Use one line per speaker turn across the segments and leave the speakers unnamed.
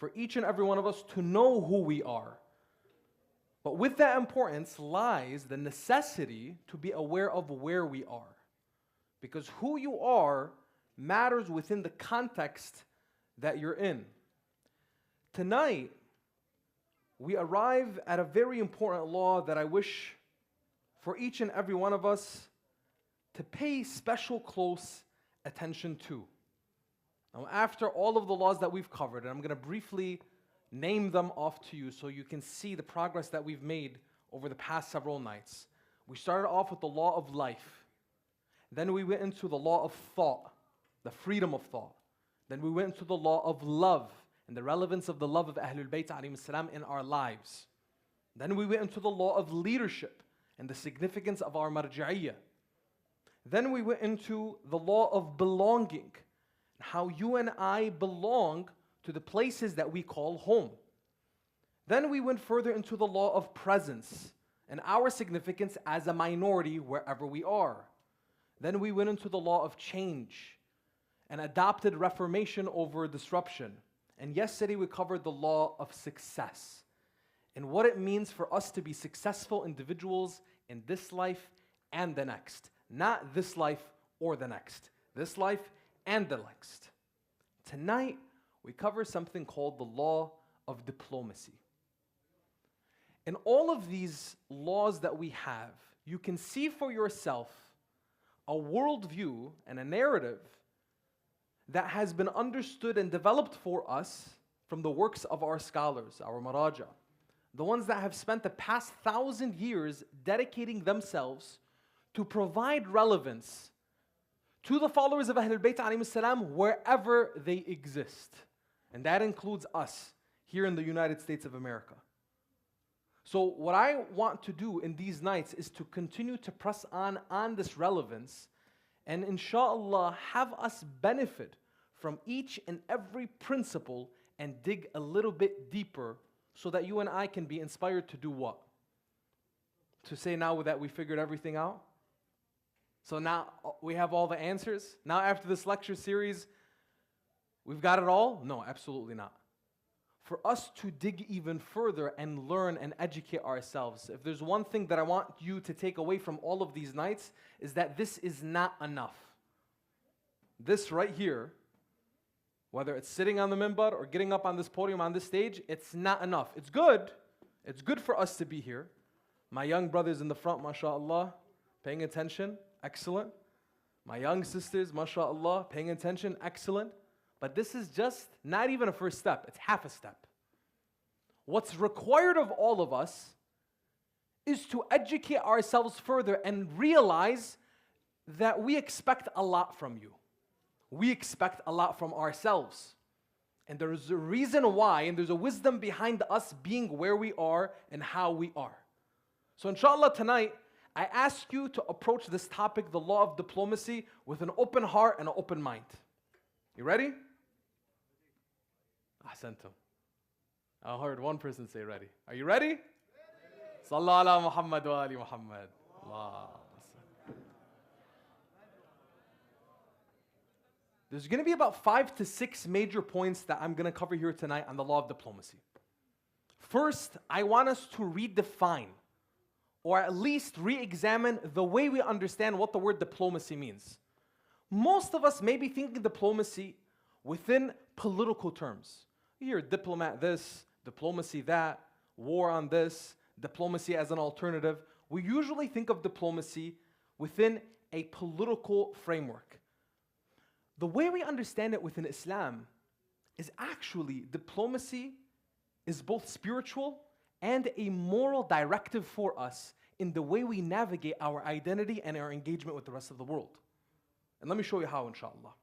for each and every one of us to know who we are. But with that importance lies the necessity to be aware of where we are. Because who you are matters within the context that you're in. Tonight, we arrive at a very important law that I wish for each and every one of us to pay special close attention to. Now, after all of the laws that we've covered, and I'm going to briefly name them off to you so you can see the progress that we've made over the past several nights. We started off with the law of life. Then we went into the law of thought, the freedom of thought. Then we went into the law of love and the relevance of the love of Ahlul Bayt alayhim salam in our lives. Then we went into the law of leadership and the significance of our marja'iyah. Then we went into the law of belonging, how you and I belong to the places that we call home. Then we went further into the law of presence and our significance as a minority wherever we are. Then we went into the law of change and adopted reformation over disruption. And yesterday we covered the law of success and what it means for us to be successful individuals in this life and the next. Not this life or the next. This life and the next. Tonight, we cover something called the law of diplomacy. In all of these laws that we have, you can see for yourself a worldview and a narrative that has been understood and developed for us from the works of our scholars, our maraja, the ones that have spent the past 1,000 years dedicating themselves to provide relevance to the followers of Ahlul Bayt alayhim salam wherever they exist. And that includes us here in the United States of America. So what I want to do in these nights is to continue to press on this relevance and inshallah have us benefit from each and every principle and dig a little bit deeper so that you and I can be inspired to do what? To say now that we figured everything out? So now we have all the answers? Now after this lecture series, we've got it all? No, absolutely not. For us to dig even further and learn and educate ourselves, if there's one thing that I want you to take away from all of these nights, is that this is not enough. This right here, whether it's sitting on the minbar or getting up on this podium, on this stage, it's not enough. It's good. It's good for us to be here. My young brothers in the front, mashallah, paying attention, excellent. My young sisters, mashallah, paying attention, excellent. But this is just not even a first step, it's half a step. What's required of all of us is to educate ourselves further and realize that we expect a lot from you. We expect a lot from ourselves. And there is a reason why, and there's a wisdom behind us being where we are and how we are. So inshallah tonight, I ask you to approach this topic, the law of diplomacy, with an open heart and an open mind. You ready? Ahsantum. I heard one person say ready. Are you ready? Sallallahu ala Muhammad wa ali Muhammad. Allah. There's going to be about 5 to 6 major points that I'm going to cover here tonight on the law of diplomacy. First, I want us to redefine, or at least re-examine the way we understand what the word diplomacy means. Most of us may be thinking diplomacy within political terms. You hear diplomat this, diplomacy that, war on this, diplomacy as an alternative. We usually think of diplomacy within a political framework. The way we understand it within Islam is actually diplomacy is both spiritual and a moral directive for us in the way we navigate our identity and our engagement with the rest of the world. And let me show you how, inshallah.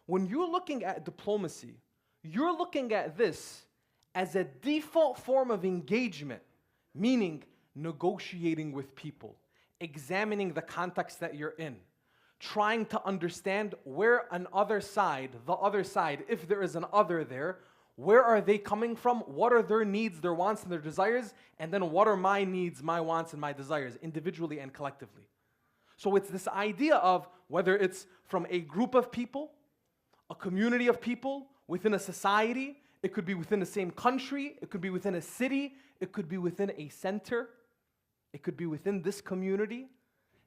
When you're looking at diplomacy, you're looking at this as a default form of engagement, meaning negotiating with people, examining the context that you're in, trying to understand where the other side, if there is an other there, where are they coming from? What are their needs, their wants, and their desires? And then what are my needs, my wants, and my desires, individually and collectively? So it's this idea of whether it's from a group of people, a community of people, within a society, It could be within the same country. It could be within a city. It could be within a center. It could be within this community.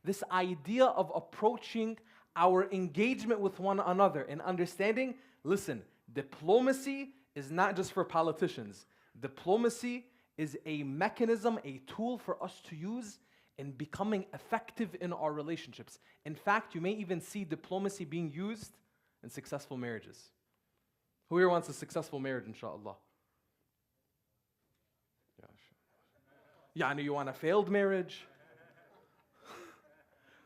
This idea of approaching our engagement with one another and understanding, listen, diplomacy is not just for politicians. Diplomacy is a mechanism, a tool for us to use in becoming effective in our relationships. In fact, you may even see diplomacy being used in successful marriages. Who here wants a successful marriage, inshallah? Yani, you want a failed marriage?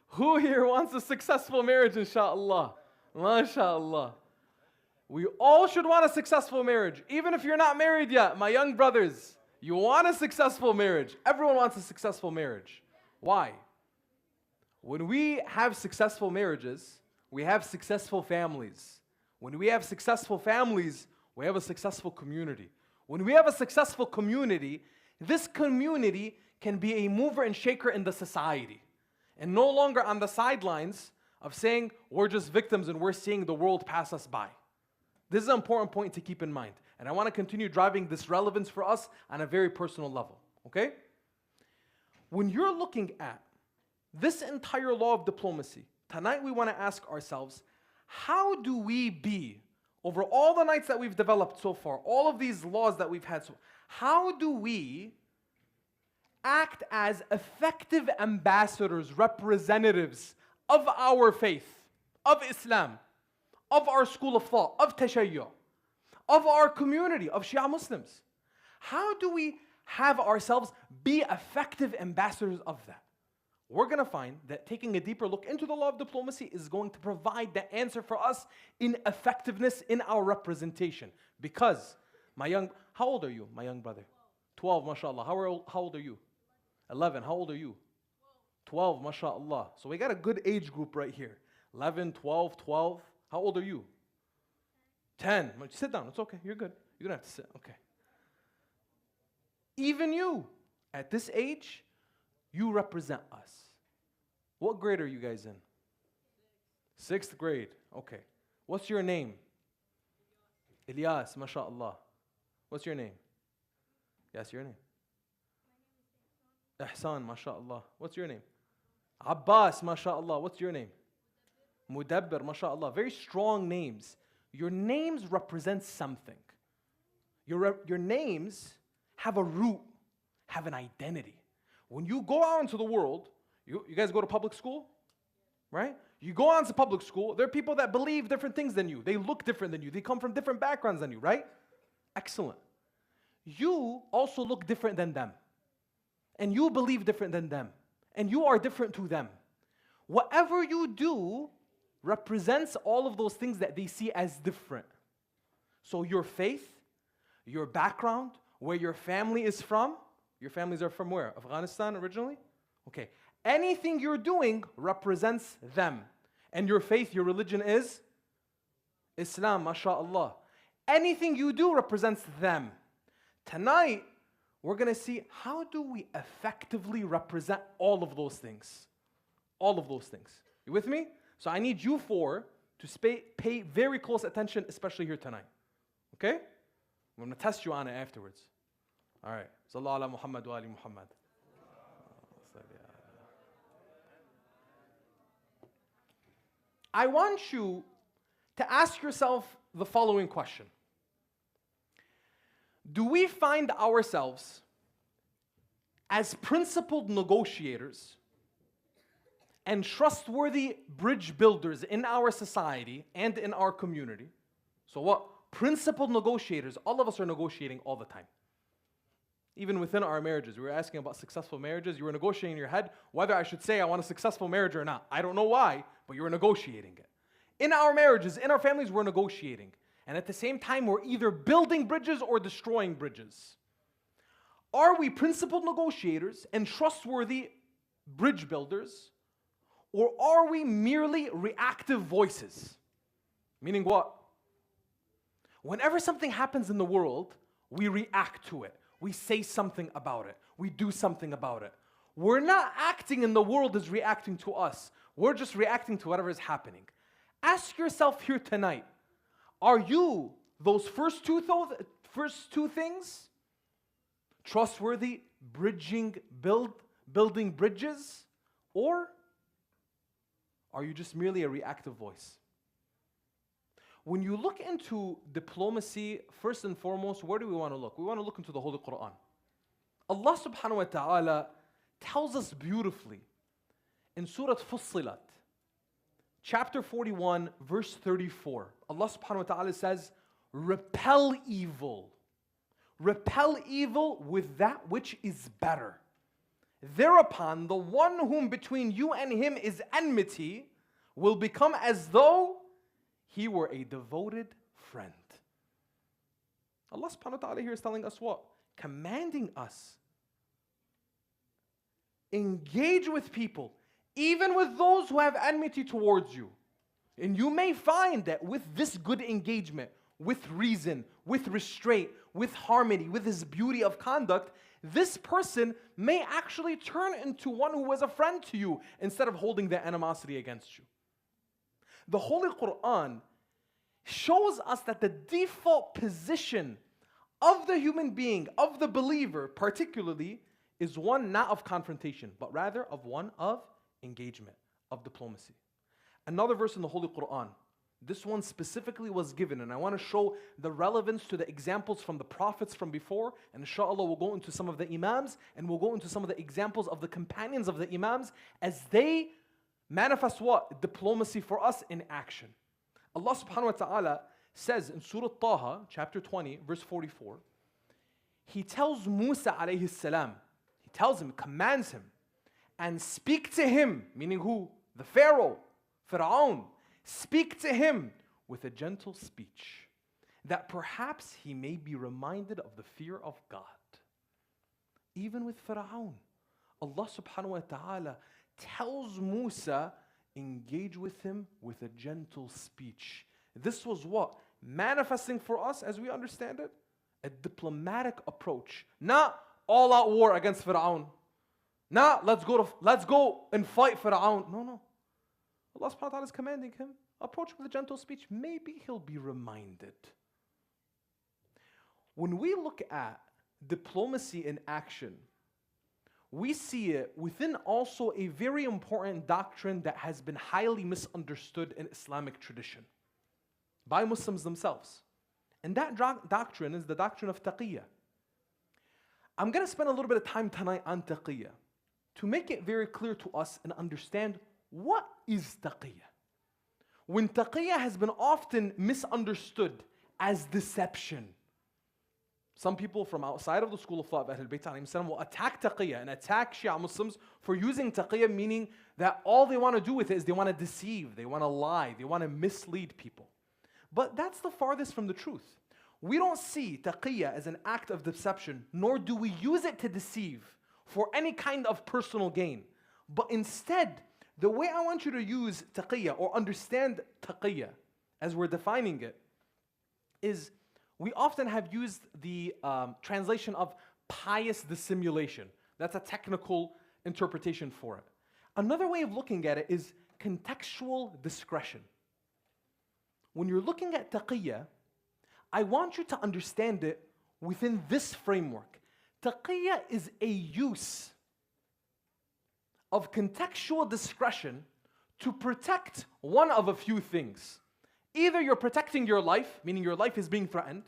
Who here wants a successful marriage, inshallah? MashaAllah. We all should want a successful marriage. Even if you're not married yet, my young brothers, you want a successful marriage. Everyone wants a successful marriage. Why? When we have successful marriages, we have successful families. When we have successful families, we have a successful community. When we have a successful community, this community can be a mover and shaker in the society. And no longer on the sidelines of saying we're just victims and we're seeing the world pass us by. This is an important point to keep in mind. And I want to continue driving this relevance for us on a very personal level. Okay? When you're looking at this entire law of diplomacy, tonight we want to ask ourselves, how do we be, over all the nights that we've developed so far, all of these laws that we've had, how do we act as effective ambassadors, representatives of our faith, of Islam, of our school of thought, of Tashayyu', of our community, of Shia Muslims? How do we have ourselves be effective ambassadors of that? We're going to find that taking a deeper look into the law of diplomacy is going to provide the answer for us in effectiveness in our representation. Because, how old are you, my young brother? 12, mashallah. How old are you? 11. How old are you? 12, mashallah. So we got a good age group right here. 11, 12, 12. How old are you? 10. Sit down. It's okay. You're good. You don't have to sit. Okay. Even you, at this age, you represent us. What grade are you guys in? 6th grade. Okay. What's your name? Ilyas, mashallah. What's your name? Yes, your name. Ihsan, mashallah. What's your name? Abbas, mashallah. What's your name? Mudabbir, mashallah. Very strong names. Your names represent something. Your names have a root, have an identity. When you go out into the world, you guys go to public school, right? You go out into public school, there are people that believe different things than you. They look different than you. They come from different backgrounds than you, right? Excellent. You also look different than them. And you believe different than them. And you are different to them. Whatever you do represents all of those things that they see as different. So your faith, your background, where your family is from. Your families are from where? Afghanistan originally? Okay. Anything you're doing represents them. And your faith, your religion is Islam, mashallah. Anything you do represents them. Tonight, we're going to see how do we effectively represent all of those things. All of those things. You with me? So I need you four to pay very close attention, especially here tonight. Okay? I'm going to test you on it afterwards. All right. Sallallahu ala Muhammad wa ali Muhammad. I want you to ask yourself the following question. Do we find ourselves as principled negotiators and trustworthy bridge builders in our society and in our community? So what? Principled negotiators. All of us are negotiating all the time. Even within our marriages. We were asking about successful marriages. You were negotiating in your head whether I should say I want a successful marriage or not. I don't know why, but you were negotiating it. In our marriages, in our families, we're negotiating. And at the same time, we're either building bridges or destroying bridges. Are we principled negotiators and trustworthy bridge builders? Or are we merely reactive voices? Meaning what? Whenever something happens in the world, we react to it. We say something about it. We do something about it. We're not acting and the world is reacting to us. We're just reacting to whatever is happening. Ask yourself here tonight, are you those first two first two things? Trustworthy, building bridges? Or are you just merely a reactive voice? When you look into diplomacy, first and foremost, where do we want to look? We want to look into the Holy Quran. Allah subhanahu wa ta'ala tells us beautifully in Surah Fussilat, chapter 41, verse 34. Allah subhanahu wa ta'ala says, repel evil. Repel evil with that which is better. Thereupon, the one whom between you and him is enmity will become as though he were a devoted friend. Allah subhanahu wa ta'ala here is telling us what? Commanding us. Engage with people, even with those who have enmity towards you. And you may find that with this good engagement, with reason, with restraint, with harmony, with his beauty of conduct, this person may actually turn into one who was a friend to you instead of holding that animosity against you. The Holy Quran shows us that the default position of the human being, of the believer particularly, is one not of confrontation, but rather of one of engagement, of diplomacy. Another verse in the Holy Quran, this one specifically was given, and I want to show the relevance to the examples from the prophets from before, and inshallah we'll go into some of the imams, and we'll go into some of the examples of the companions of the imams as they manifest what? Diplomacy for us in action. Allah subhanahu wa ta'ala says in Surah Taha, chapter 20, verse 44, He tells Musa alayhi salam, He tells him, commands him, and speak to him, meaning who? The Pharaoh, Fir'aun. Speak to him with a gentle speech, that perhaps he may be reminded of the fear of God. Even with Fir'aun, Allah subhanahu wa ta'ala tells Musa, engage with him with a gentle speech. This was what? Manifesting for us, as we understand it, a diplomatic approach. Not all-out war against Fir'aun. Not let's go and fight Fir'aun. No. Allah subhanahu wa ta'ala is commanding him, approach with a gentle speech. Maybe he'll be reminded. When we look at diplomacy in action, we see it within also a very important doctrine that has been highly misunderstood in Islamic tradition by Muslims themselves. And that doctrine is the doctrine of taqiyya. I'm going to spend a little bit of time tonight on taqiyya to make it very clear to us and understand what is taqiyya. When taqiyya has been often misunderstood as deception, some people from outside of the school of thought of Ahlul Bayt alayhim salam will attack taqiyya and attack Shia Muslims for using taqiyya, meaning that all they want to do with it is they want to deceive, they want to lie, they want to mislead people. But that's the farthest from the truth. We don't see taqiyya as an act of deception, nor do we use it to deceive for any kind of personal gain. But instead, the way I want you to use taqiyya or understand taqiyya as we're defining it is we often have used the translation of pious dissimulation. That's a technical interpretation for it. Another way of looking at it is contextual discretion. When you're looking at taqiyya, I want you to understand it within this framework. Taqiyya is a use of contextual discretion to protect one of a few things. Either you're protecting your life, meaning your life is being threatened,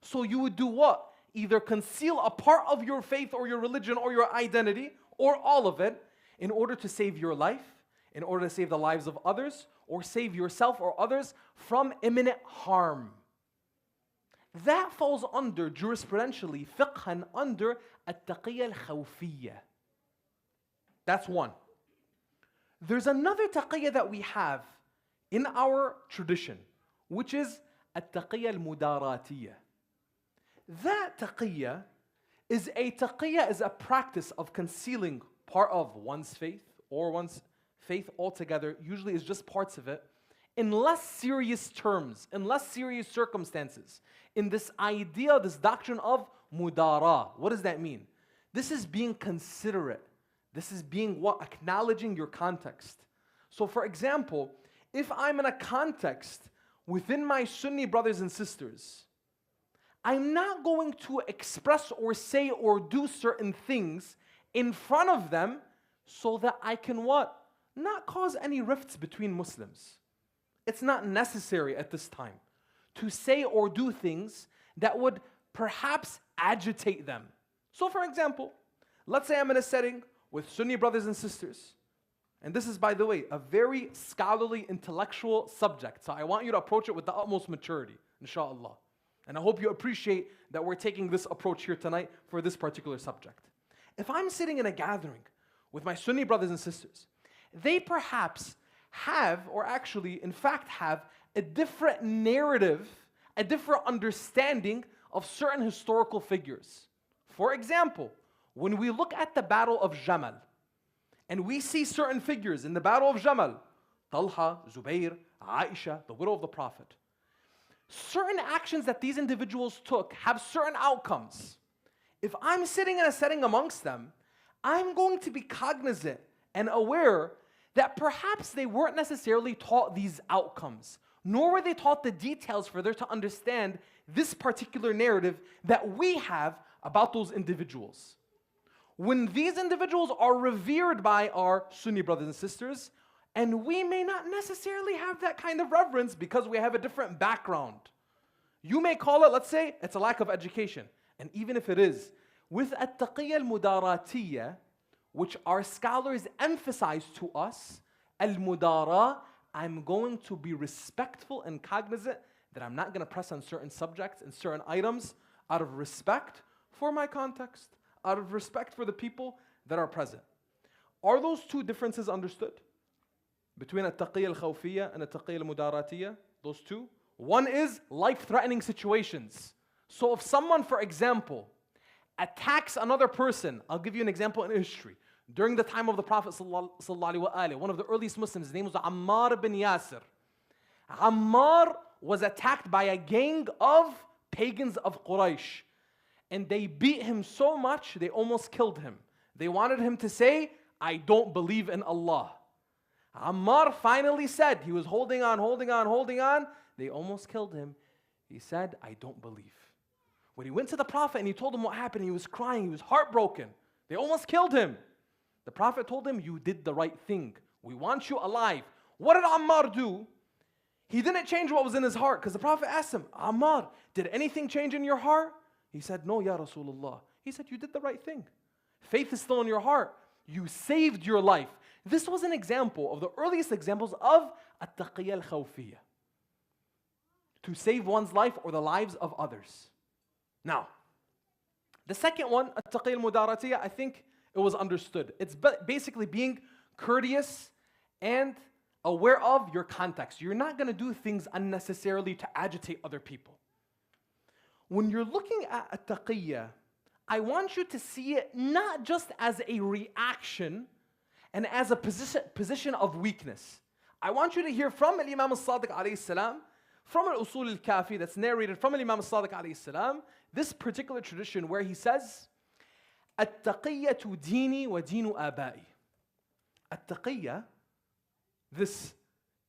so you would do what? Either conceal a part of your faith or your religion or your identity, or all of it, in order to save your life, in order to save the lives of others, or save yourself or others from imminent harm. That falls under, jurisprudentially, fiqhan, under at-taqiyya al-khawfiyya. That's one. There's another taqiyya that we have in our tradition, which is at-taqiyya al-mudaratiyya. That taqiyya is a practice of concealing part of one's faith or one's faith altogether, usually is just parts of it, in less serious terms, in less serious circumstances, in this idea, this doctrine of mudara. What does that mean? This is being considerate. This is being what? Acknowledging your context. So for example, if I'm in a context within my Sunni brothers and sisters, I'm not going to express or say or do certain things in front of them so that I can what? Not cause any rifts between Muslims. It's not necessary at this time to say or do things that would perhaps agitate them. So for example, let's say I'm in a setting with Sunni brothers and sisters, and this is, by the way, a very scholarly, intellectual subject, so I want you to approach it with the utmost maturity, inshallah. And I hope you appreciate that we're taking this approach here tonight for this particular subject. If I'm sitting in a gathering with my Sunni brothers and sisters, they perhaps have, or actually in fact have, a different narrative, a different understanding of certain historical figures. For example, when we look at the Battle of Jamal, and we see certain figures in the Battle of Jamal, Talha, Zubair, Aisha, the widow of the Prophet, certain actions that these individuals took have certain outcomes. If I'm sitting in a setting amongst them, I'm going to be cognizant and aware that perhaps they weren't necessarily taught these outcomes, nor were they taught the details for them to understand this particular narrative that we have about those individuals. When these individuals are revered by our Sunni brothers and sisters, and we may not necessarily have that kind of reverence because we have a different background. You may call it, let's say, it's a lack of education. And even if it is, with at-taqiyya al-mudaratiyya, which our scholars emphasize to us, al-mudara, I'm going to be respectful and cognizant that I'm not going to press on certain subjects and certain items out of respect for my context, out of respect for the people that are present. Are those two differences understood? Between at-taqiyya al-khawfiyya and at-taqiyya al-mudaratiyya, those two? One is life-threatening situations. So if someone, for example, attacks another person, I'll give you an example in history. During the time of the Prophet ﷺ, one of the earliest Muslims, his name was Ammar bin Yasir. Ammar was attacked by a gang of pagans of Quraysh. And they beat him so much, they almost killed him. They wanted him to say, I don't believe in Allah. Ammar finally said, he was holding on. They almost killed him. He said, I don't believe. When he went to the Prophet and he told him what happened, he was crying, he was heartbroken. They almost killed him. The Prophet told him, you did the right thing. We want you alive. What did Ammar do? He didn't change what was in his heart, because the Prophet asked him, Ammar, did anything change in your heart? He said, no, Ya Rasulullah. He said, you did the right thing. Faith is still in your heart. You saved your life. This was an example of the earliest examples of at-taqiyya al-khawfiyya. To save one's life or the lives of others. Now, the second one, at-taqiyya al-mudaratiyya, I think it was understood. It's basically being courteous and aware of your context. You're not going to do things unnecessarily to agitate other people. When you're looking at at-taqiyya, I want you to see it not just as a reaction and as a position of weakness. I want you to hear from Imam al-Sadiq alayhi salam, from al-Usul al-Kafi that's narrated from Imam al-Sadiq alayhi salam, this particular tradition where he says, at-taqiyyatu dini wa dinu abai. At-taqiyya, this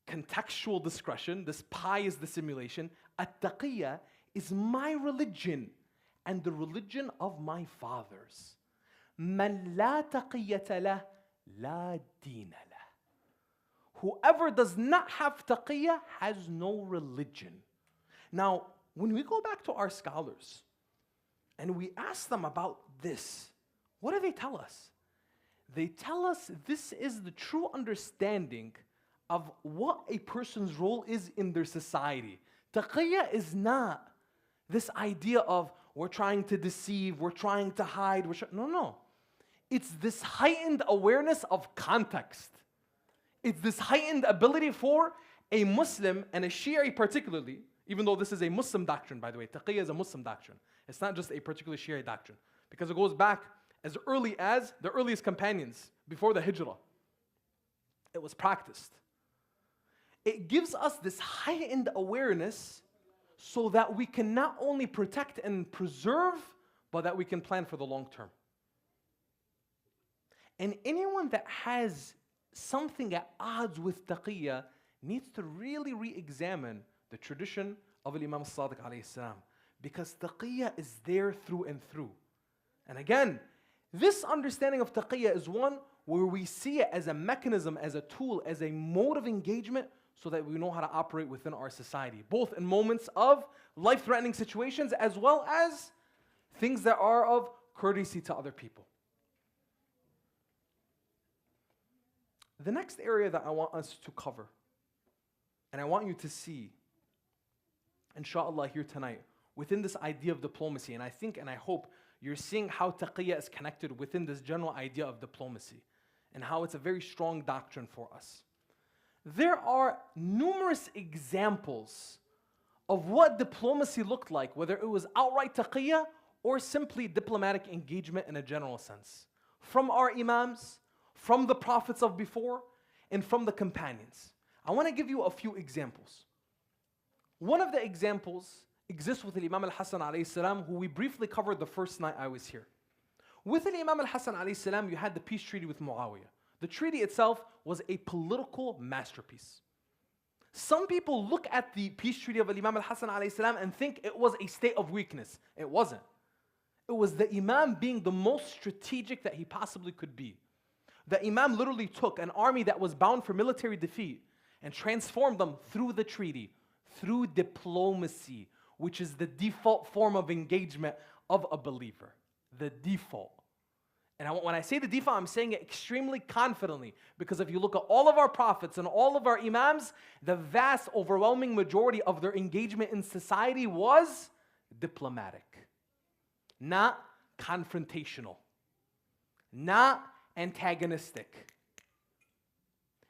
contextual discretion, this pious dissimulation, at-taqiyya is my religion and the religion of my fathers. Man la taqiyyata lah, la dina lah. Whoever does not have taqiyya has no religion. Now, when we go back to our scholars and we ask them about this, what do they tell us? They tell us this is the true understanding of what a person's role is in their society. Taqiyya is not this idea of we're trying to deceive, we're trying to hide. No. It's this heightened awareness of context. It's this heightened ability for a Muslim, and a Shia particularly, even though this is a Muslim doctrine, by the way. Taqiyya is a Muslim doctrine. It's not just a particular Shia doctrine. Because it goes back as early as the earliest companions, before the Hijrah. It was practiced. It gives us this heightened awareness so that we can not only protect and preserve, but that we can plan for the long term. And anyone that has something at odds with taqiyya needs to really re-examine the tradition of Imam al-Sadiq alayhi salam. Because taqiyya is there through and through. And again, this understanding of taqiyya is one where we see it as a mechanism, as a tool, as a mode of engagement so that we know how to operate within our society, both in moments of life-threatening situations as well as things that are of courtesy to other people. The next area that I want us to cover, and I want you to see, inshallah, here tonight, within this idea of diplomacy, and I think and I hope you're seeing how taqiyya is connected within this general idea of diplomacy, and how it's a very strong doctrine for us. There are numerous examples of what diplomacy looked like, whether it was outright taqiyya or simply diplomatic engagement in a general sense, from our imams, from the prophets of before, and from the companions. I want to give you a few examples. One of the examples exists with Imam al-Hasan alayhi salam, who we briefly covered the first night I was here. With Imam al-Hasan alayhi salam, you had the peace treaty with Muawiyah. The treaty itself was a political masterpiece. Some people look at the peace treaty of Imam al-Hasan alayhi salam and think it was a state of weakness. It wasn't. It was the Imam being the most strategic that he possibly could be. The Imam literally took an army that was bound for military defeat and transformed them through the treaty, through diplomacy, which is the default form of engagement of a believer. The default. And when I say the default, I'm saying it extremely confidently, because if you look at all of our prophets and all of our imams, the vast, overwhelming majority of their engagement in society was diplomatic, not confrontational, not antagonistic.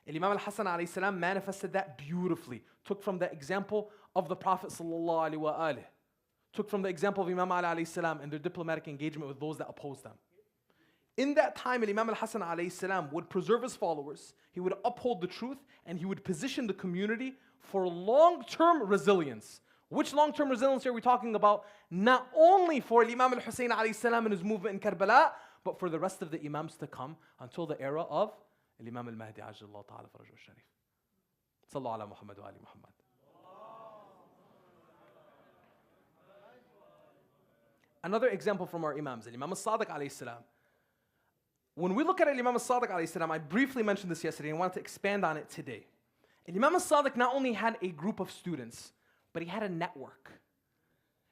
Imam al-Hasan alayhi salam manifested that beautifully. Took from the example of the Prophet sallallahu alaihi wasallam. Took from the example of Imam Ali alayhi salam and their diplomatic engagement with those that opposed them. In that time, Imam al-Hasan alayhi salam would preserve his followers, he would uphold the truth, and he would position the community for long-term resilience. Which long-term resilience are we talking about? Not only for Imam al-Hussein alayhi salam and his movement in Karbala, but for the rest of the imams to come until the era of Imam al-Mahdi ajjallahu ta'ala farajahu al-sharif. Sallu ala Muhammad wa ali Muhammad. Another example from our imams, Imam al-Sadiq alayhi salam. When we look at Imam al-Sadiq alayhi salam, I briefly mentioned this yesterday and wanted to expand on it today. Imam al-Sadiq not only had a group of students, but he had a network.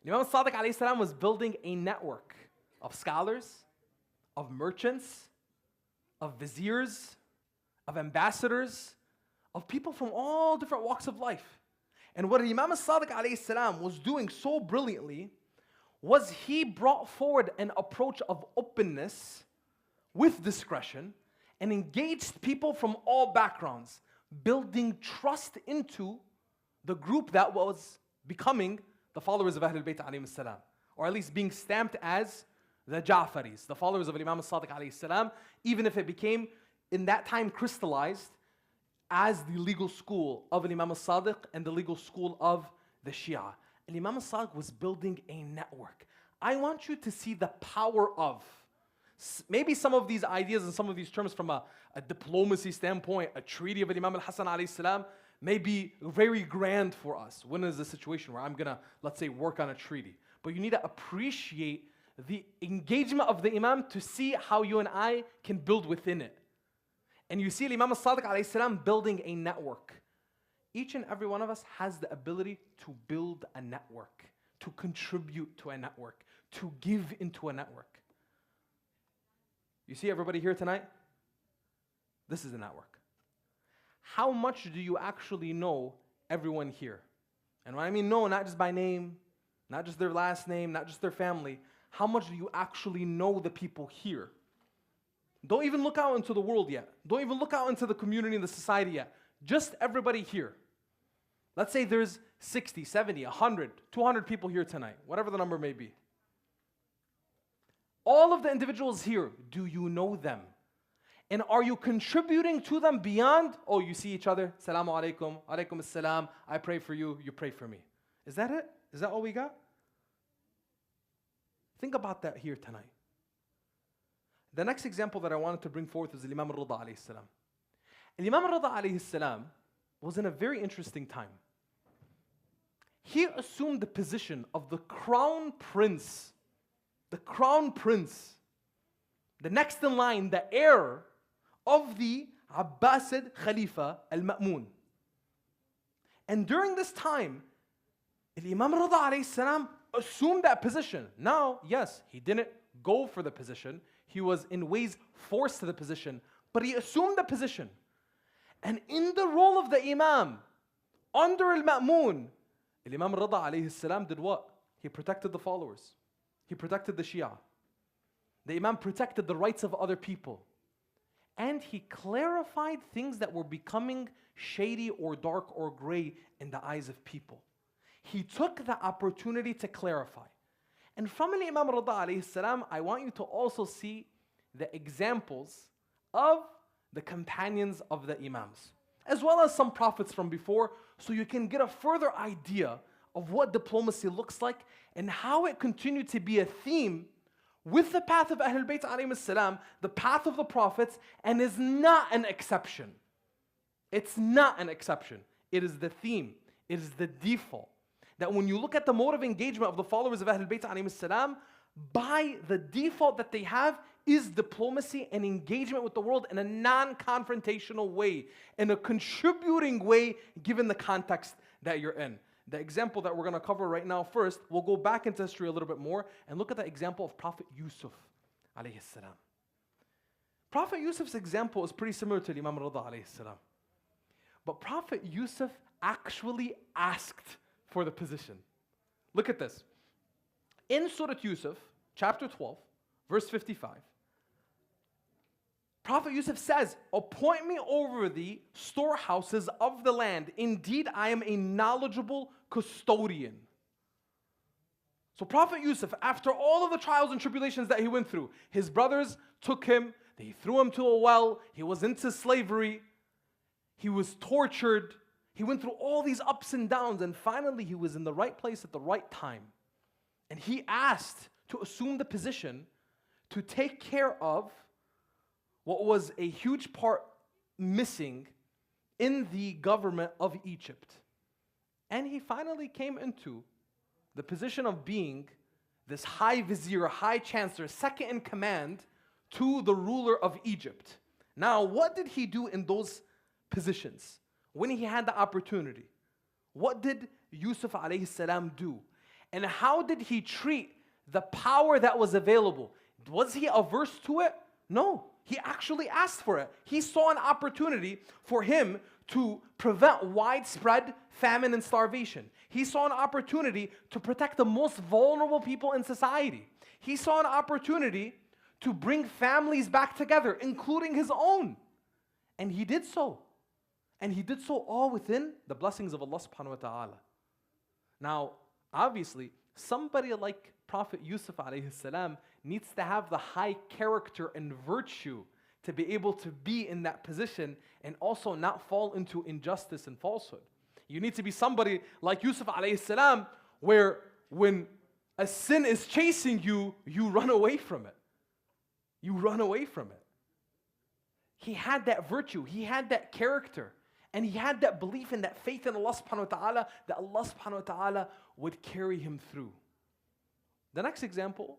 Imam al-Sadiq alayhi salam was building a network of scholars, of merchants, of viziers, of ambassadors, of people from all different walks of life. And what Imam al-Sadiq alayhi salam was doing so brilliantly was he brought forward an approach of openness with discretion and engaged people from all backgrounds, building trust into the group that was becoming the followers of Ahlul Bayt alayhi salam, or at least being stamped as the Ja'faris, the followers of Imam al-Sadiq alayhi salam, even if it became in that time crystallized as the legal school of Imam al-Sadiq and the legal school of the Shia. And Imam al-Sadiq was building a network. I want you to see the power of maybe some of these ideas and some of these terms from a diplomacy standpoint. A treaty of Imam al-Hasan alayhi salam may be very grand for us. When is the situation where I'm gonna, let's say, work on a treaty? But you need to appreciate the engagement of the Imam to see how you and I can build within it. And you see Imam al-Sadiq alayhi salam building a network. Each and every one of us has the ability to build a network, to contribute to a network, to give into a network. You see everybody here tonight? This is a network. How much do you actually know everyone here? And when I mean know, not just by name, not just their last name, not just their family, how much do you actually know the people here? Don't even look out into the world yet. Don't even look out into the community and the society yet. Just everybody here. Let's say there's 60, 70, 100, 200 people here tonight, whatever the number may be. All of the individuals here, do you know them? And are you contributing to them beyond, oh, you see each other, Salamu alaikum, alaikum assalam, I pray for you, you pray for me. Is that it? Is that all we got? Think about that here tonight. The next example that I wanted to bring forth is Imam al-Rida alayhi salam. Imam al-Rida alayhi salam was in a very interesting time. he assumed the position of the crown prince. The crown prince. The next in line, the heir of the Abbasid Khalifa al-Ma'mun. And during this time, Imam Rida alayhi salam assumed that position. Now, yes, he didn't go for the position. He was in ways forced to the position, but he assumed the position. And in the role of the Imam, under al-Ma'mun, Imam Rida alayhi salam did what? He protected the followers. He protected the Shia. The Imam protected the rights of other people. And he clarified things that were becoming shady or dark or gray in the eyes of people. He took the opportunity to clarify. And from an Imam Rida alayhi salam, I want you to also see the examples of the companions of the Imams, as well as some prophets from before, so you can get a further idea of what diplomacy looks like and how it continued to be a theme with the path of Ahlul Bayt alayhim salam, the path of the prophets, and is not an exception. It's not an exception. It is the theme. It is the default. That when you look at the mode of engagement of the followers of Ahlul Bayt alayhim salam, by the default that they have is diplomacy and engagement with the world in a non-confrontational way, in a contributing way, given the context that you're in. The example that we're going to cover right now first, we'll go back into history a little bit more and look at the example of Prophet Yusuf alayhi salam. Prophet Yusuf's example is pretty similar to Imam Rida alayhi salam. But Prophet Yusuf actually asked for the position. Look at this. In Surah Yusuf, chapter 12, verse 55, Prophet Yusuf says, "Appoint me over the storehouses of the land. Indeed, I am a knowledgeable custodian." So Prophet Yusuf, after all of the trials and tribulations that he went through, his brothers took him, they threw him to a well, he was into slavery, he was tortured, he went through all these ups and downs, and finally he was in the right place at the right time. And he asked to assume the position to take care of what was a huge part missing in the government of Egypt. And he finally came into the position of being this high vizier, high chancellor, second in command to the ruler of Egypt. Now, what did he do in those positions when he had the opportunity? What did Yusuf alayhi salam do? And how did he treat the power that was available? Was he averse to it? No. He actually asked for it. He saw an opportunity for him to prevent widespread famine and starvation. He saw an opportunity to protect the most vulnerable people in society. He saw an opportunity to bring families back together, including his own. And he did so. And he did so all within the blessings of Allah subhanahu wa ta'ala. Now, obviously, somebody like Prophet Yusuf alayhi salam needs to have the high character and virtue to be able to be in that position and also not fall into injustice and falsehood. You need to be somebody like Yusuf alayhi salam, where when a sin is chasing you, you run away from it. You run away from it. He had that virtue, he had that character, and he had that belief and that faith in Allah subhanahu wa ta'ala, that Allah subhanahu wa ta'ala would carry him through. The next example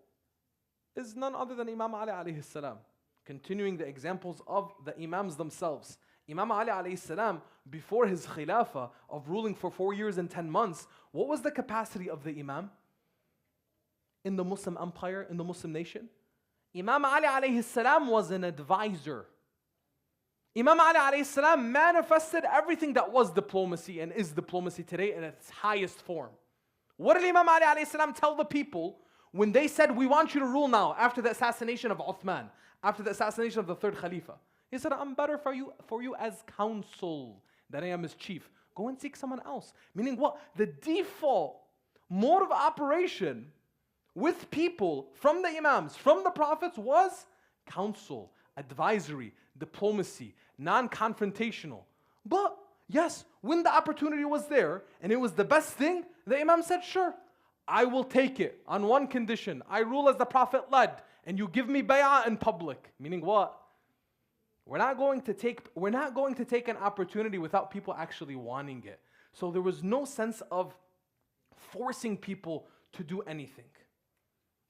is none other than Imam Ali alayhi salam. Continuing the examples of the Imams themselves. Imam Ali alayhi salam, before his khilafah of ruling for 4 years and 10 months, what was the capacity of the Imam in the Muslim empire, in the Muslim nation? Imam Ali alayhi salam was an advisor. Imam Ali alayhi salam manifested everything that was diplomacy and is diplomacy today in its highest form. What did Imam Ali alayhi salam tell the people when they said, "We want you to rule now," after the assassination of Uthman, after the assassination of the third Khalifa? He said, "I'm better for you as counsel than I am as chief. Go and seek someone else." Meaning what? The default mode of operation with people from the Imams, from the Prophets, was counsel, advisory, diplomacy, non-confrontational. But yes, when the opportunity was there and it was the best thing, the Imam said, "Sure, I will take it on one condition. I rule as the Prophet led, and you give me bay'ah in public." Meaning what? We're not going to take an opportunity without people actually wanting it. So there was no sense of forcing people to do anything.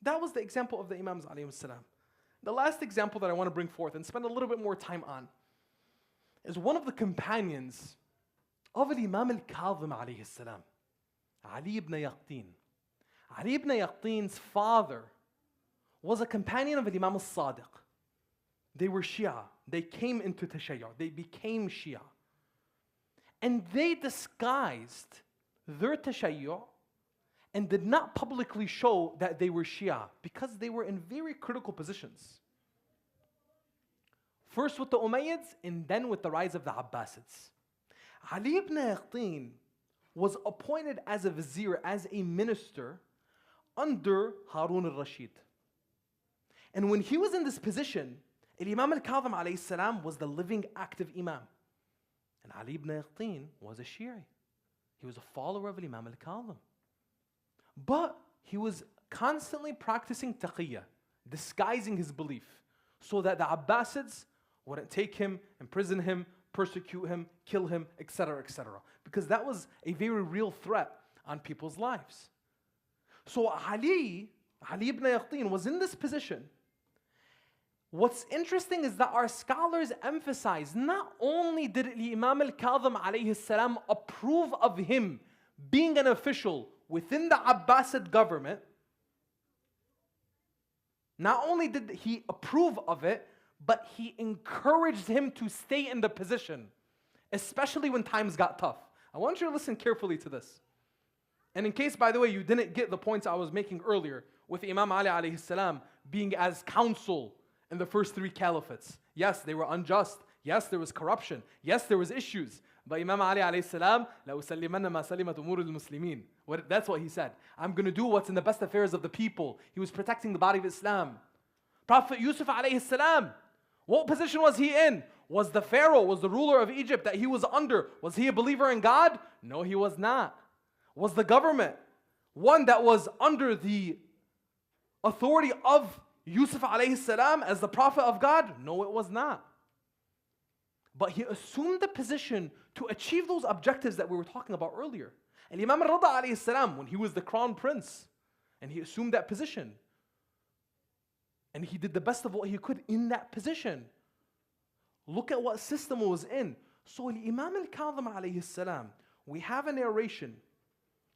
That was the example of the Imams alayhim salam. The last example that I want to bring forth and spend a little bit more time on is one of the companions of Imam al-Kadhim alayhi salam, Ali ibn Yaqtin. Ali ibn Yaqtin's father was a companion of Imam al-Sadiq. They were Shia. They came into Tashayyu'. They became Shia. And they disguised their Tashayyu' and did not publicly show that they were Shia because they were in very critical positions. First with the Umayyads and then with the rise of the Abbasids. Ali ibn Yaqtin was appointed as a vizier, as a minister under Harun al-Rashid. And when he was in this position, Imam al-Kadhim alayhi salam was the living active Imam. And Ali ibn Yaqtin was a Shi'i. He was a follower of Imam al-Kadhim. But he was constantly practicing taqiyya, disguising his belief, so that the Abbasids wouldn't take him, imprison him, persecute him, kill him, etc., etc. Because that was a very real threat on people's lives. So Ali ibn Yaqtin was in this position. What's interesting is that our scholars emphasize not only did Imam al-Kadhim alayhi salam approve of him being an official within the Abbasid government, not only did he approve of it, but he encouraged him to stay in the position, especially when times got tough. I want you to listen carefully to this. And in case, by the way, you didn't get the points I was making earlier with Imam Ali alayhi salam being as counsel in the first three caliphates. Yes, they were unjust. Yes, there was corruption. Yes, there was issues. But Imam Ali alayhi salam, لَأُسَلِّمَنَّ مَا سَلِمَتْ أُمُورِ الْمُسْلِمِينَ. That's what he said. I'm going to do what's in the best affairs of the people. He was protecting the body of Islam. Prophet Yusuf alayhi salam, what position was he in? Was the Pharaoh, was the ruler of Egypt that he was under, was he a believer in God? No, he was not. Was the government one that was under the authority of Yusuf alayhi salam as the prophet of God? No, it was not. But he assumed the position to achieve those objectives that we were talking about earlier. And Imam al-Rida alayhi salam, when he was the crown prince, and he assumed that position, and he did the best of what he could in that position. Look at what system it was in. So Imam al-Kadhim alayhi salam, we have a narration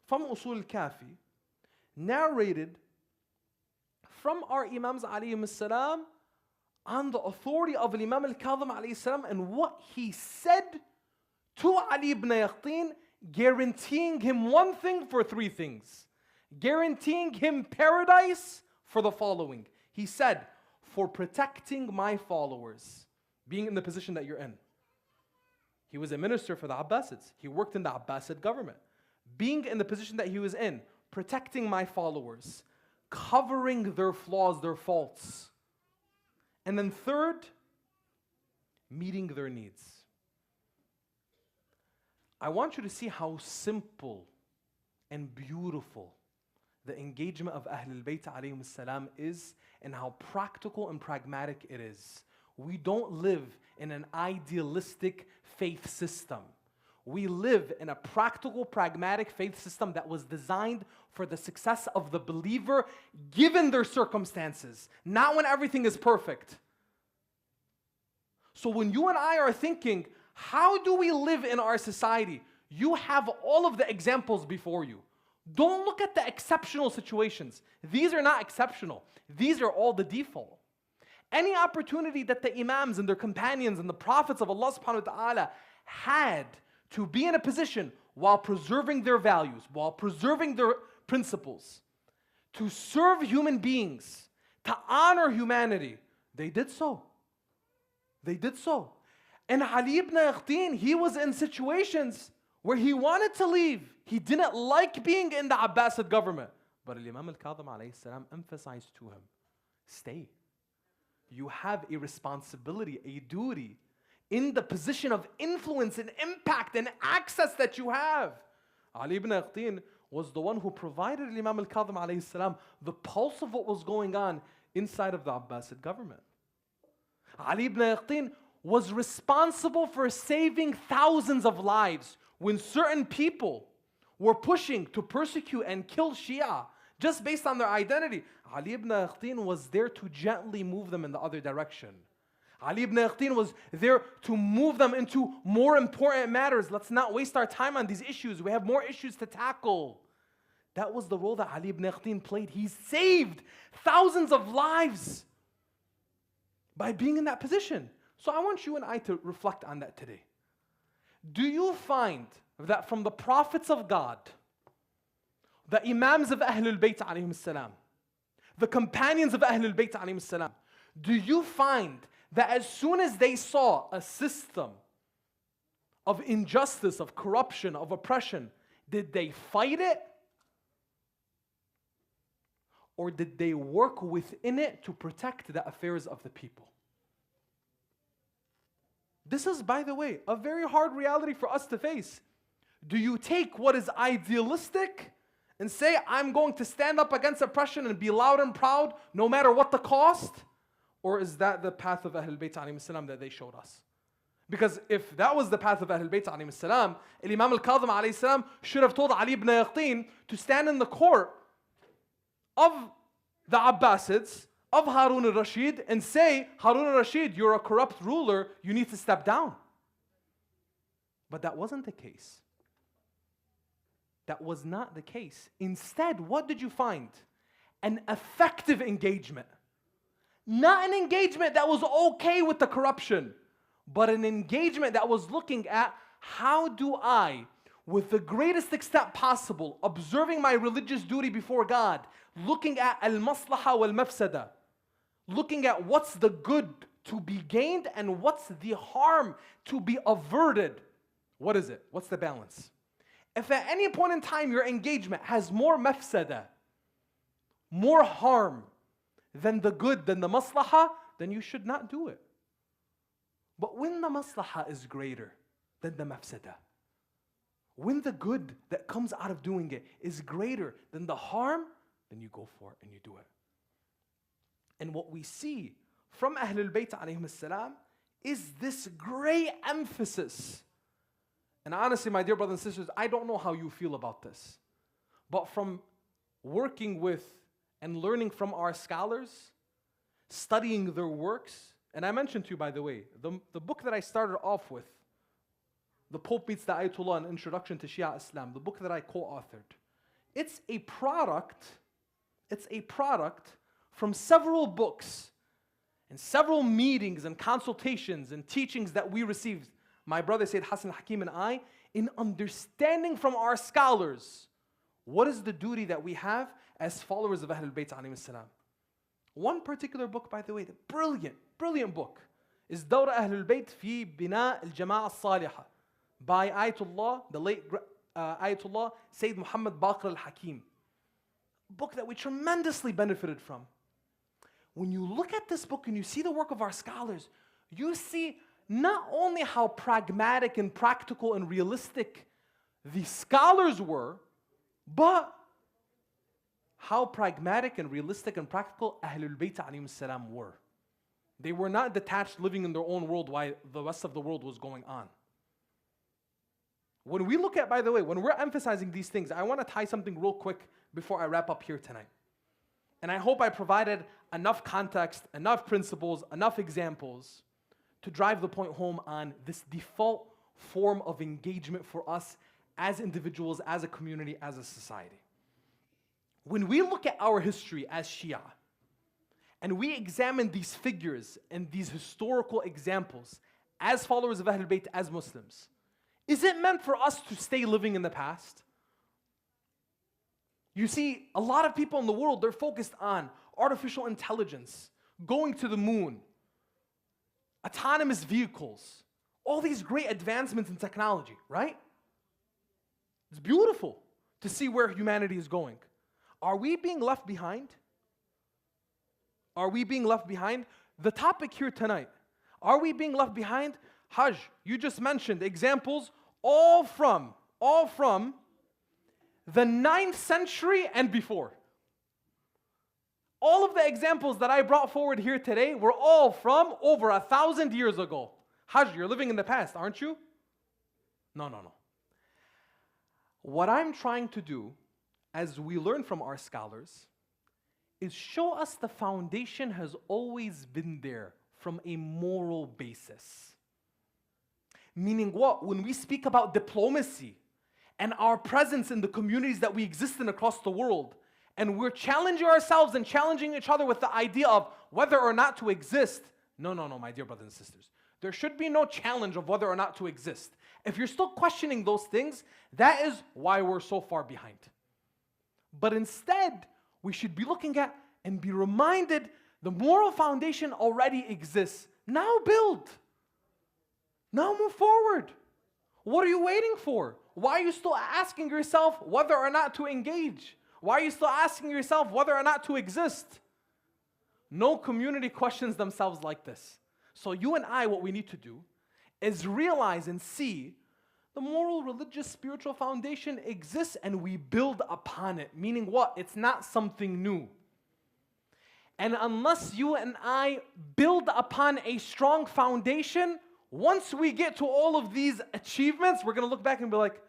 from Usul al-Kafi, narrated from our Imams alayhim salam on the authority of Imam al-Kadhim alayhi salam and what he said to Ali ibn Yaqtin, guaranteeing him one thing for three things. Guaranteeing him paradise for the following. He said, for protecting my followers, being in the position that you're in. He was a minister for the Abbasids. He worked in the Abbasid government. Being in the position that he was in, protecting my followers, covering their flaws, their faults. And then third, meeting their needs. I want you to see how simple and beautiful the engagement of Ahlul Bayt alayhim salam is, and how practical and pragmatic it is. We don't live in an idealistic faith system. We live in a practical, pragmatic faith system that was designed for the success of the believer given their circumstances, not when everything is perfect. So when you and I are thinking, how do we live in our society? You have all of the examples before you. Don't look at the exceptional situations. These are not exceptional. These are all the default. Any opportunity that the Imams and their companions and the prophets of Allah subhanahu wa ta'ala had to be in a position while preserving their values, while preserving their principles, to serve human beings, to honor humanity, they did so. They did so. And Ali ibn Yaqtin, he was in situations where he wanted to leave. He didn't like being in the Abbasid government. But Imam al-Kadhim alayhi salam emphasized to him, stay. You have a responsibility, a duty in the position of influence and impact and access that you have. Ali ibn Yaqtin was the one who provided Imam al-Kadhim alayhi salam the pulse of what was going on inside of the Abbasid government. Ali ibn Yaqtin was responsible for saving thousands of lives when certain people were pushing to persecute and kill Shia just based on their identity. Ali ibn Aqtin was there to gently move them in the other direction. Ali ibn Aqtin was there to move them into more important matters. Let's not waste our time on these issues. We have more issues to tackle. That was the role that Ali ibn Aqtin played. He saved thousands of lives by being in that position. So I want you and I to reflect on that today. Do you find that from the prophets of God, the Imams of Ahlul Bayt alayhim salam, the companions of Ahlul Bayt alayhim salam, do you find that as soon as they saw a system of injustice, of corruption, of oppression, did they fight it? Or did they work within it to protect the affairs of the people? This is, by the way, a very hard reality for us to face. Do you take what is idealistic and say, I'm going to stand up against oppression and be loud and proud no matter what the cost? Or is that the path of Ahlul Bayt alayhim salam that they showed us? Because if that was the path of Ahlul Bayt alayhim salam, Imam al-Kadhim alayhi salam should have told Ali ibn Aqtin to stand in the court of the Abbasids, of Harun al-Rashid, and say, Harun al-Rashid, you're a corrupt ruler, you need to step down. But that wasn't the case. That was not the case. Instead, what did you find? An effective engagement. Not an engagement that was okay with the corruption, but an engagement that was looking at how do I, with the greatest extent possible, observing my religious duty before God, looking at al-maslaha wal-mafsada, looking at what's the good to be gained and what's the harm to be averted. What is it? What's the balance? If at any point in time your engagement has more mafsada, more harm than the good, than the maslaha, then you should not do it. But when the maslaha is greater than the mafsada, when the good that comes out of doing it is greater than the harm, then you go for it and you do it. And what we see from Ahlul Bayt alayhim salam is this great emphasis. And honestly, my dear brothers and sisters, I don't know how you feel about this. But from working with and learning from our scholars, studying their works, and I mentioned to you, by the way, the book that I started off with, The Pope Meets the Ayatollah, an Introduction to Shia Islam, the book that I co-authored, it's a product from several books and several meetings and consultations and teachings that we received, my brother Sayyid Hassan Hakim and I, in understanding from our scholars what is the duty that we have as followers of Ahlul Bayt alayhim salam. One particular book, by the way, the brilliant book, is Dawra Ahlul Bayt fi Bina al-Jama'a al-Salihah by Ayatollah, the late Ayatollah Sayyid Muhammad Baqir al-Hakim. A book that we tremendously benefited from. When you look at this book and you see the work of our scholars, you see not only how pragmatic and practical and realistic the scholars were, but how pragmatic and realistic and practical Ahlul Bayt alayhim salam were. They were not detached, living in their own world while the rest of the world was going on. When we look at, by the way, when we're emphasizing these things, I want to tie something real quick before I wrap up here tonight. And I hope I provided enough context, enough principles, enough examples to drive the point home on this default form of engagement for us as individuals, as a community, as a society. When we look at our history as Shia, and we examine these figures and these historical examples as followers of Ahlul Bayt, as Muslims, is it meant for us to stay living in the past? You see, a lot of people in the world, they're focused on artificial intelligence, going to the moon, autonomous vehicles, all these great advancements in technology, right? It's beautiful to see where humanity is going. Are we being left behind? Are we being left behind? The topic here tonight, are we being left behind? Hajj, you just mentioned examples all from the 9th century and before. All of the examples that I brought forward here today were all from over 1,000 years ago. Hajj, you're living in the past, aren't you? No. What I'm trying to do, as we learn from our scholars, is show us the foundation has always been there from a moral basis. Meaning what? When we speak about diplomacy and our presence in the communities that we exist in across the world, and we're challenging ourselves and challenging each other with the idea of whether or not to exist. No, my dear brothers and sisters. There should be no challenge of whether or not to exist. If you're still questioning those things, that is why we're so far behind. But instead, we should be looking at and be reminded the moral foundation already exists. Now build. Now move forward. What are you waiting for? Why are you still asking yourself whether or not to engage? Why are you still asking yourself whether or not to exist? No community questions themselves like this. So you and I, what we need to do is realize and see the moral, religious, spiritual foundation exists and we build upon it. Meaning what? It's not something new. And unless you and I build upon a strong foundation, once we get to all of these achievements, we're going to look back and be like,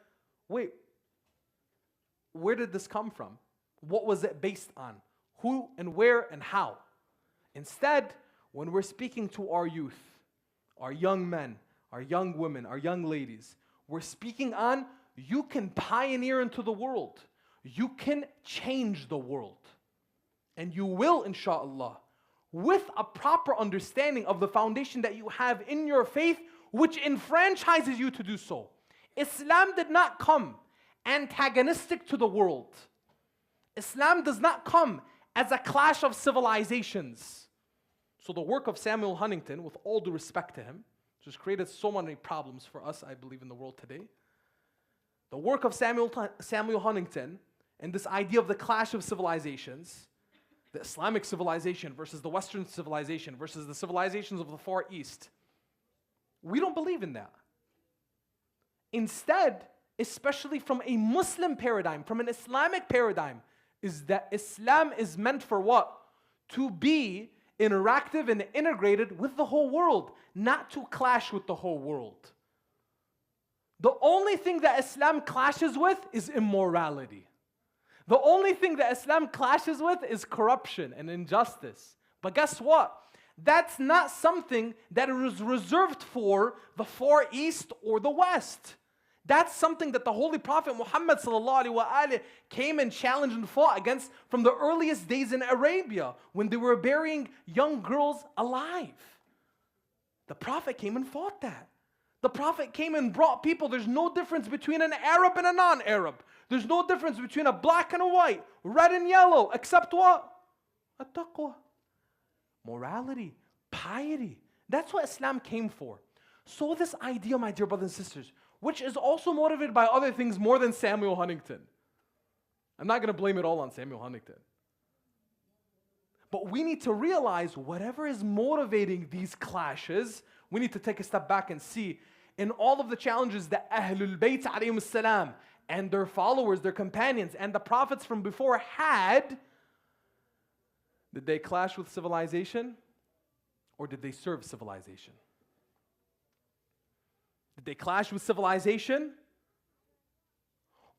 wait, where did this come from? What was it based on? Who and where and how? Instead, when we're speaking to our youth, our young men, our young women, our young ladies, we're speaking on you can pioneer into the world. You can change the world. And you will, inshallah, with a proper understanding of the foundation that you have in your faith, which enfranchises you to do so. Islam did not come antagonistic to the world. Islam does not come as a clash of civilizations. So the work of Samuel Huntington, with all due respect to him, just created so many problems for us, I believe, in the world today. The work of Samuel Huntington and this idea of the clash of civilizations, the Islamic civilization versus the Western civilization versus the civilizations of the Far East, we don't believe in that. Instead, especially from a Muslim paradigm, from an Islamic paradigm, is that Islam is meant for what? To be interactive and integrated with the whole world, not to clash with the whole world. The only thing that Islam clashes with is immorality. The only thing that Islam clashes with is corruption and injustice. But guess what? That's not something that is reserved for the Far East or the West. That's something that the Holy Prophet Muhammad ﷺ came and challenged and fought against from the earliest days in Arabia when they were burying young girls alive. The Prophet came and fought that. The Prophet came and brought people. There's no difference between an Arab and a non-Arab. There's no difference between a black and a white, red and yellow, except what? At-taqwa. Morality, piety. That's what Islam came for. So this idea, my dear brothers and sisters, which is also motivated by other things more than Samuel Huntington. I'm not going to blame it all on Samuel Huntington. But we need to realize whatever is motivating these clashes, we need to take a step back and see in all of the challenges that Ahlul Bayt alayhim salam and their followers, their companions, and the prophets from before had, did they clash with civilization or did they serve civilization? Did they clash with civilization?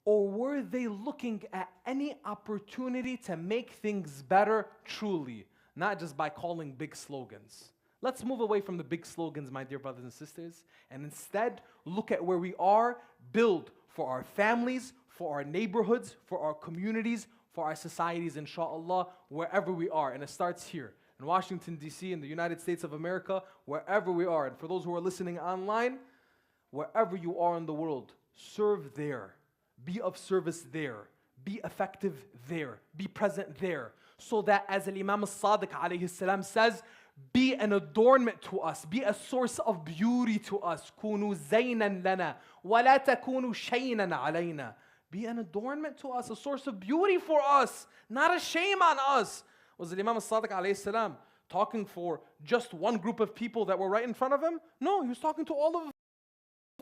Or were they looking at any opportunity to make things better truly, not just by calling big slogans? Let's move away from the big slogans, my dear brothers and sisters, and instead look at where we are, build for our families, for our neighborhoods, for our communities, for our societies, inshallah, wherever we are. And it starts here in Washington, D.C., in the United States of America, wherever we are. And for those who are listening online, wherever you are in the world, serve there. Be of service there. Be effective there. Be present there. So that as Imam al-Sadiq alayhi salam says, be an adornment to us. Be a source of beauty to us. كُونُوا زَيْنًا لَنَا وَلَا تَكُونُوا شَيْنًا عَلَيْنَا. Be an adornment to us, a source of beauty for us, not a shame on us. Was Imam al-Sadiq alayhi salam talking for just one group of people that were right in front of him? No, he was talking to all of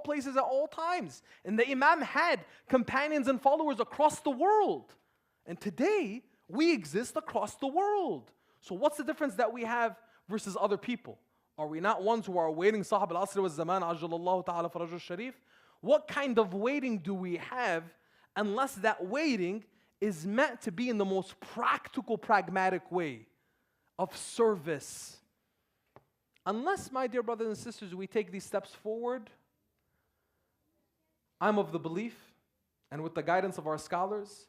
places at all times. And the Imam had companions and followers across the world. And today, we exist across the world. So what's the difference that we have versus other people? Are we not ones who are awaiting Sahab al-Asr wa zaman, Ajjalallahu ta'ala farajul sharif? What kind of waiting do we have unless that waiting is meant to be in the most practical, pragmatic way of service. Unless, my dear brothers and sisters, we take these steps forward, I'm of the belief, and with the guidance of our scholars,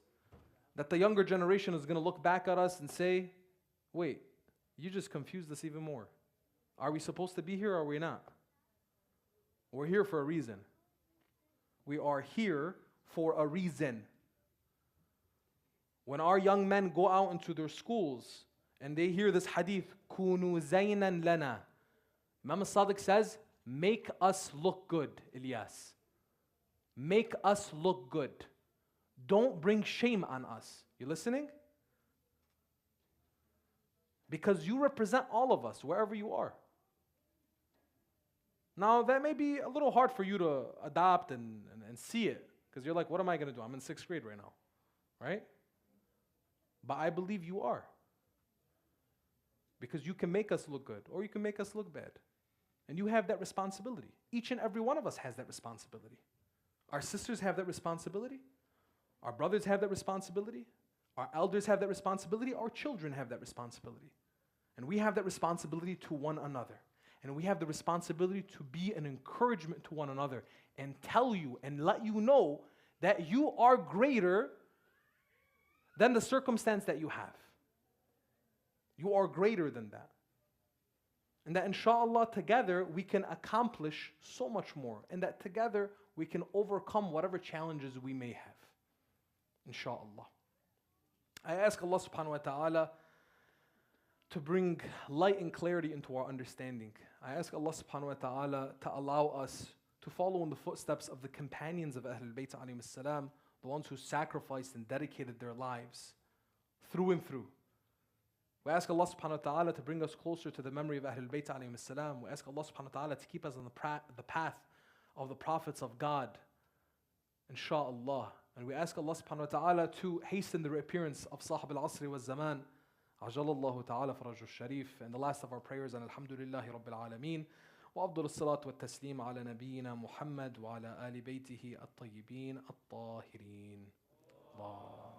that the younger generation is going to look back at us and say, wait, you just confused us even more. Are we supposed to be here or are we not? We're here for a reason. We are here for a reason. When our young men go out into their schools and they hear this hadith, Kunu zaynan lana. Imam al-Sadiq says, make us look good, Ilyas. Make us look good. Don't bring shame on us. You listening? Because you represent all of us, wherever you are. Now, that may be a little hard for you to adopt and see it. Because you're like, what am I going to do? I'm in 6th grade right now. Right? But I believe you are. Because you can make us look good or you can make us look bad. And you have that responsibility. Each and every one of us has that responsibility. Our sisters have that responsibility. Our brothers have that responsibility. Our elders have that responsibility. Our children have that responsibility. And we have that responsibility to one another. And we have the responsibility to be an encouragement to one another and tell you and let you know that you are greater than the circumstance that you have. You are greater than that. And that inshallah together we can accomplish so much more. And that together we can overcome whatever challenges we may have. Inshallah. I ask Allah subhanahu wa ta'ala to bring light and clarity into our understanding. I ask Allah subhanahu wa ta'ala to allow us to follow in the footsteps of the companions of Ahlul Bayt alayhim as-salam, the ones who sacrificed and dedicated their lives through and through. We ask Allah subhanahu wa ta'ala to bring us closer to the memory of Ahlul Bayt alayhim as-salam. We ask Allah subhanahu wa ta'ala to keep us on the path of the prophets of God, inshaAllah. And we ask Allah subhanahu wa ta'ala to hasten the reappearance of Sahib al-Asri wa zaman, Ajalallahu ta'ala farajul sharif. And the last of our prayers, and alhamdulillahi rabbil alameen. وأفضل الصلاة والتسليم على نبينا محمد وعلى آل بيته الطيبين الطاهرين. الله